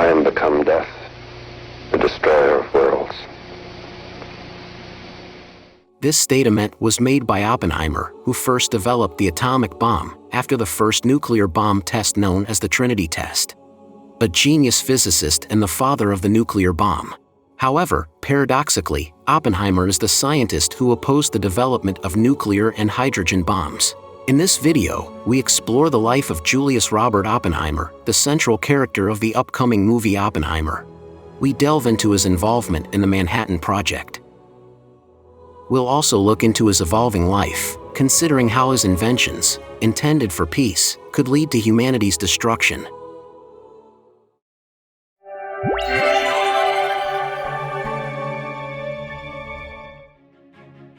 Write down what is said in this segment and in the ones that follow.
I am become death, the destroyer of worlds. This statement was made by Oppenheimer, who first developed the atomic bomb after the first nuclear bomb test known as the Trinity Test. A genius physicist and the father of the nuclear bomb. However, paradoxically, Oppenheimer is the scientist who opposed the development of nuclear and hydrogen bombs. In this video, we explore the life of Julius Robert Oppenheimer, the central character of the upcoming movie Oppenheimer. We delve into his involvement in the Manhattan Project. We'll also look into his evolving life, considering how his inventions, intended for peace, could lead to humanity's destruction.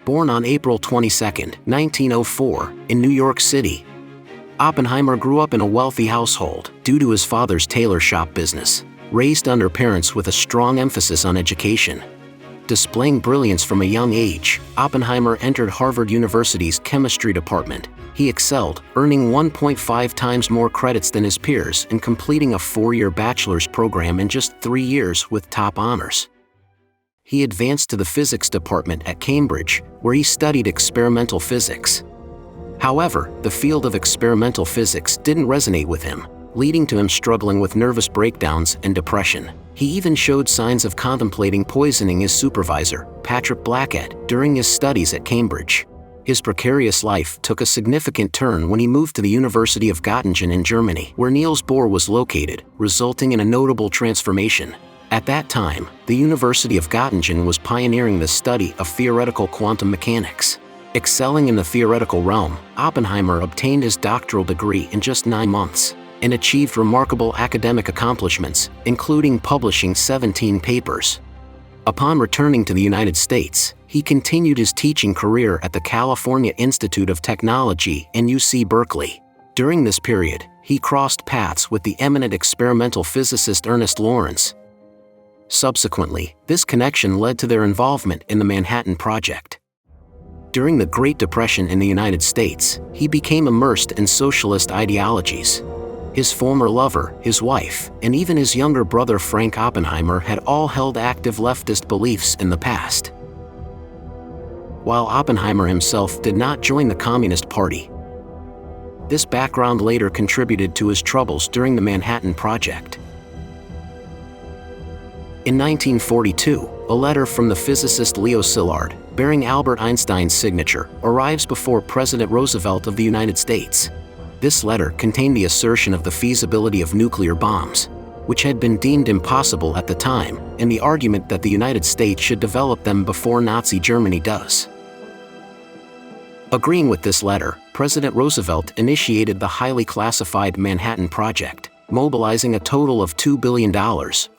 Born on April 22, 1904, in New York City, Oppenheimer grew up in a wealthy household due to his father's tailor shop business, raised under parents with a strong emphasis on education. Displaying brilliance from a young age, Oppenheimer entered Harvard University's chemistry department. He excelled, earning 1.5 times more credits than his peers and completing a 4-year bachelor's program in just 3 years with top honors. He advanced to the physics department at Cambridge, where he studied experimental physics. However, the field of experimental physics didn't resonate with him, leading to him struggling with nervous breakdowns and depression. He even showed signs of contemplating poisoning his supervisor, Patrick Blackett, during his studies at Cambridge. His precarious life took a significant turn when he moved to the University of Göttingen in Germany, where Niels Bohr was located, resulting in a notable transformation. At that time, the University of Göttingen was pioneering the study of theoretical quantum mechanics. Excelling in the theoretical realm, Oppenheimer obtained his doctoral degree in just 9 months, and achieved remarkable academic accomplishments, including publishing 17 papers. Upon returning to the United States, he continued his teaching career at the California Institute of Technology and UC Berkeley. During this period, he crossed paths with the eminent experimental physicist Ernest Lawrence. Subsequently, this connection led to their involvement in the Manhattan Project. During the Great Depression in the United States, he became immersed in socialist ideologies. His former lover, his wife, and even his younger brother Frank Oppenheimer had all held active leftist beliefs in the past. While Oppenheimer himself did not join the Communist Party, this background later contributed to his troubles during the Manhattan Project. In 1942, a letter from the physicist Leo Szilard, bearing Albert Einstein's signature, arrives before President Roosevelt of the United States. This letter contained the assertion of the feasibility of nuclear bombs, which had been deemed impossible at the time, and the argument that the United States should develop them before Nazi Germany does. Agreeing with this letter, President Roosevelt initiated the highly classified Manhattan Project, mobilizing a total of $2 billion,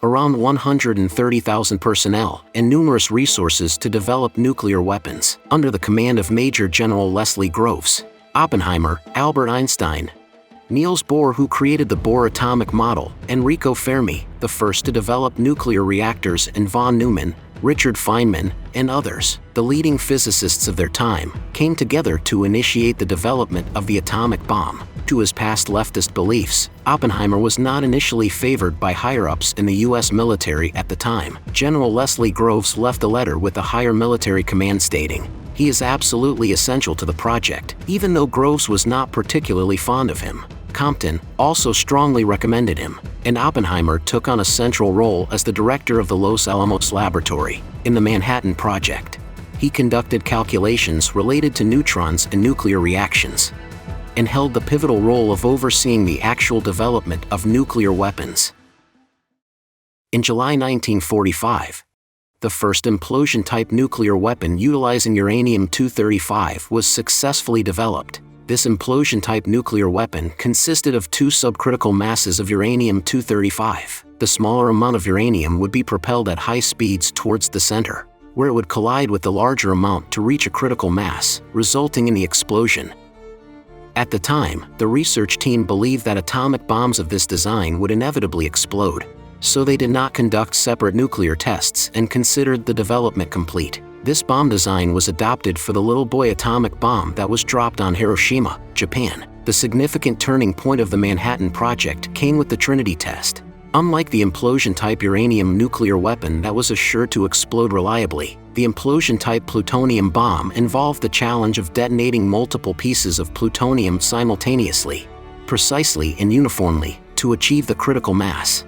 around 130,000 personnel, and numerous resources to develop nuclear weapons, under the command of Major General Leslie Groves. Oppenheimer, Albert Einstein, Niels Bohr, who created the Bohr atomic model, Enrico Fermi, the first to develop nuclear reactors, and von Neumann, Richard Feynman, and others, the leading physicists of their time, came together to initiate the development of the atomic bomb. To his past leftist beliefs, Oppenheimer was not initially favored by higher-ups in the U.S. military at the time. General Leslie Groves left a letter with the higher military command stating, "He is absolutely essential to the project," even though Groves was not particularly fond of him. Compton also strongly recommended him, and Oppenheimer took on a central role as the director of the Los Alamos Laboratory in the Manhattan Project. He conducted calculations related to neutrons and nuclear reactions, and held the pivotal role of overseeing the actual development of nuclear weapons. In July 1945, the first implosion-type nuclear weapon utilizing uranium-235 was successfully developed. This implosion-type nuclear weapon consisted of 2 subcritical masses of uranium-235. The smaller amount of uranium would be propelled at high speeds towards the center, where it would collide with the larger amount to reach a critical mass, resulting in the explosion. At the time, the research team believed that atomic bombs of this design would inevitably explode, so they did not conduct separate nuclear tests and considered the development complete. This bomb design was adopted for the little boy atomic bomb that was dropped on Hiroshima, Japan. The significant turning point of the Manhattan Project came with the Trinity Test. Unlike the implosion-type uranium nuclear weapon that was assured to explode reliably, the implosion-type plutonium bomb involved the challenge of detonating multiple pieces of plutonium simultaneously, precisely and uniformly, to achieve the critical mass.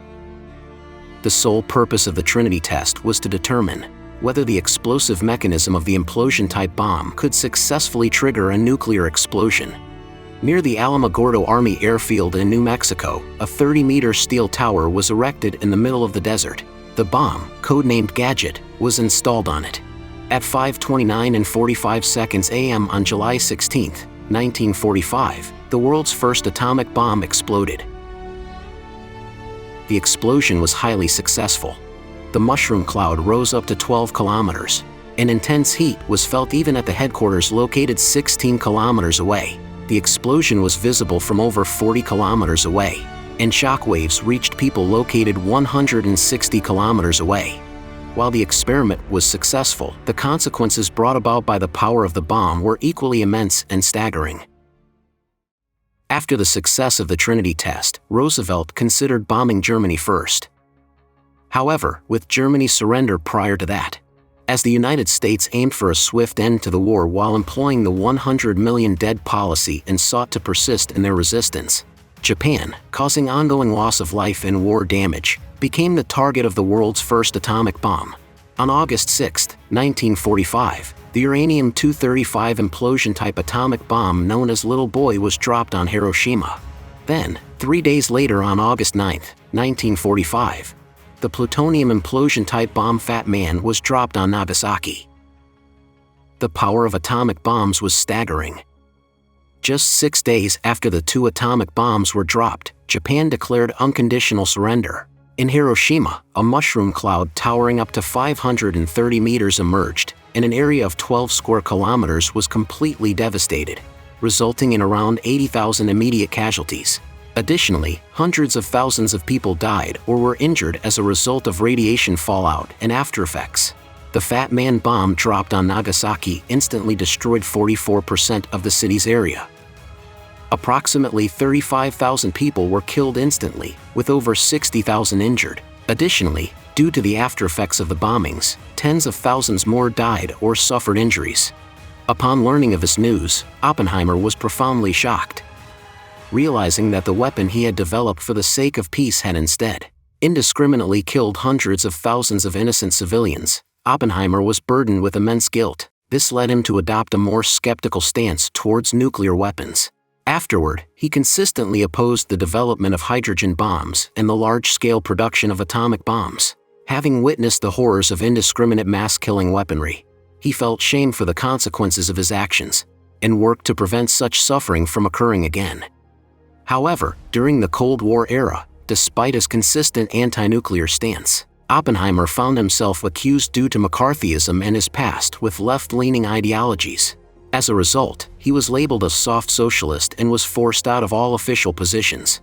The sole purpose of the Trinity Test was to determine whether the explosive mechanism of the implosion-type bomb could successfully trigger a nuclear explosion. Near the Alamogordo Army Airfield in New Mexico, a 30-meter steel tower was erected in the middle of the desert. The bomb, codenamed Gadget, was installed on it. At 5:29:45 a.m. on July 16, 1945, the world's first atomic bomb exploded. The explosion was highly successful. The mushroom cloud rose up to 12 kilometers. An intense heat was felt even at the headquarters located 16 kilometers away. The explosion was visible from over 40 kilometers away, and shockwaves reached people located 160 kilometers away. While the experiment was successful, the consequences brought about by the power of the bomb were equally immense and staggering. After the success of the Trinity Test, Roosevelt considered bombing Germany first. However, with Germany's surrender prior to that, as the United States aimed for a swift end to the war while employing the 100 million dead policy and sought to persist in their resistance, Japan, causing ongoing loss of life and war damage, became the target of the world's first atomic bomb. On August 6, 1945, the uranium-235 implosion-type atomic bomb known as Little Boy was dropped on Hiroshima. Then, 3 days later on August 9, 1945, the plutonium implosion-type bomb Fat Man was dropped on Nagasaki. The power of atomic bombs was staggering. Just 6 days after the 2 atomic bombs were dropped, Japan declared unconditional surrender. In Hiroshima, a mushroom cloud towering up to 530 meters emerged, and an area of 12 square kilometers was completely devastated, resulting in around 80,000 immediate casualties. Additionally, hundreds of thousands of people died or were injured as a result of radiation fallout and aftereffects. The Fat Man bomb dropped on Nagasaki instantly destroyed 44% of the city's area. Approximately 35,000 people were killed instantly, with over 60,000 injured. Additionally, due to the aftereffects of the bombings, tens of thousands more died or suffered injuries. Upon learning of this news, Oppenheimer was profoundly shocked, realizing that the weapon he had developed for the sake of peace had instead indiscriminately killed hundreds of thousands of innocent civilians. Oppenheimer was burdened with immense guilt. This led him to adopt a more skeptical stance towards nuclear weapons. Afterward, he consistently opposed the development of hydrogen bombs and the large-scale production of atomic bombs. Having witnessed the horrors of indiscriminate mass-killing weaponry, he felt shame for the consequences of his actions and worked to prevent such suffering from occurring again. However, during the Cold War era, despite his consistent anti-nuclear stance, Oppenheimer found himself accused due to McCarthyism and his past with left-leaning ideologies. As a result, he was labeled a soft socialist and was forced out of all official positions.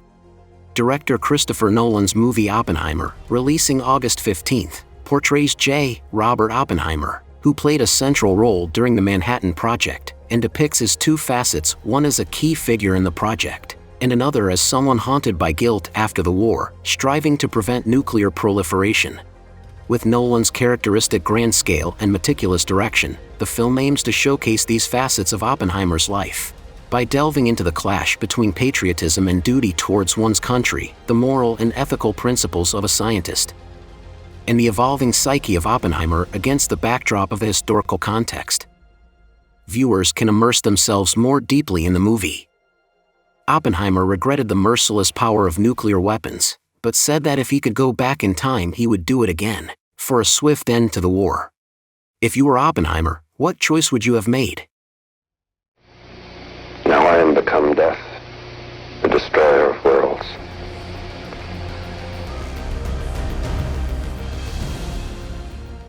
Director Christopher Nolan's movie Oppenheimer, releasing August 15, portrays J. Robert Oppenheimer, who played a central role during the Manhattan Project, and depicts his 2 facets, one as a key figure in the project, and another as someone haunted by guilt after the war, striving to prevent nuclear proliferation. With Nolan's characteristic grand scale and meticulous direction, the film aims to showcase these facets of Oppenheimer's life. By delving into the clash between patriotism and duty towards one's country, the moral and ethical principles of a scientist, and the evolving psyche of Oppenheimer against the backdrop of the historical context, viewers can immerse themselves more deeply in the movie. Oppenheimer regretted the merciless power of nuclear weapons, but said that if he could go back in time he would do it again, for a swift end to the war. If you were Oppenheimer, what choice would you have made? Now I am become death, the destroyer of worlds.